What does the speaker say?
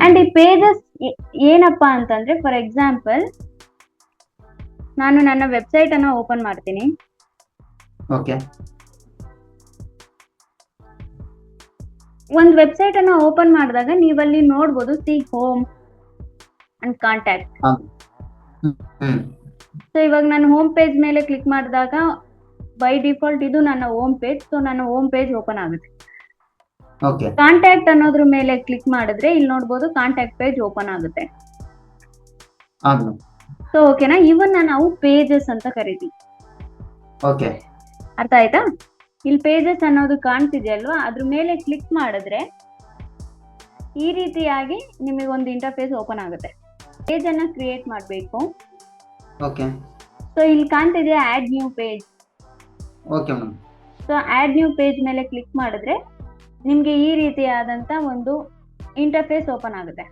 And ಈ pages ಏನಪ್ಪಾ ಅಂತಂದ್ರೆ, ಫಾರ್ ಎಕ್ಸಾಂಪಲ್ ನಾನು ನನ್ನ ವೆಬ್ಸೈಟ್ ಅನ್ನ ಓಪನ್ ಮಾಡ್ತೀನಿ. ಓಕೆ ಒಂದು ವೆಬ್ಸೈಟ್ ಅನ್ನ ಓಪನ್ ಮಾಡಿದಾಗ ನೀವಲ್ಲಿ ನೋಡ್ಬೋದು C home and contact. So ಇವಾಗ ನಾನು ಹೋಮ್ ಪೇಜ್ ಮೇಲೆ ಕ್ಲಿಕ್ ಮಾಡಿದಾಗ ಬೈ ಡಿಫಾಲ್ಟ್ ಇದು ನನ್ನ ಹೋಮ್ ಪೇಜ್. ಸೊ ನನ್ನ ಹೋಮ್ ಪೇಜ್ ಓಪನ್ ಆಗುತ್ತೆ. ಓಕೆ ಕಾಂಟ್ಯಾಕ್ಟ್ ಅನ್ನೋದ್ರ ಮೇಲೆ ಕ್ಲಿಕ್ ಮಾಡಿದ್ರೆ ಇಲ್ಲಿ ನೋಡ್ಬೋದು ಕಾಂಟ್ಯಾಕ್ಟ್ ಪೇಜ್ ಓಪನ್ ಆಗುತ್ತೆ. ಸೊ ಓಕೆನಾ, ಇವನ್ನ ನಾವು ಪೇಜಸ್ ಅಂತ ಕರಿತೀವಿ. ಓಕೆ ಅರ್ಥ ಆಯ್ತಾ? ಇಲ್ಲಿ ಪೇಜಸ್ ಅನ್ನೋದು ಕಾಣ್ತಿದೆಯಲ್ವಾ, ಅದ್ರ ಮೇಲೆ ಕ್ಲಿಕ್ ಮಾಡಿದ್ರೆ ಈ ರೀತಿಯಾಗಿ ನಿಮಗೆ ಒಂದು ಇಂಟರ್ಫೇಸ್ ಓಪನ್ ಆಗುತ್ತೆ. ಪೇಜ್ ಅನ್ನ ಕ್ರಿಯೇಟ್ ಮಾಡಬೇಕು. ಓಕೆ ಸೊ ಇಲ್ಲಿ ಕಾಣ್ತಿದೆಯಾ add new page. Okay madam. So add new page ಮೇಲೆ ಕ್ಲಿಕ್ ಮಾಡಿದ್ರೆ ನಿಮ್ಗೆ ಈ ರೀತಿಯಾದಂತ ಒಂದು ಇಂಟರ್ಫೇಸ್ ಓಪನ್ ಆಗುತ್ತೆ.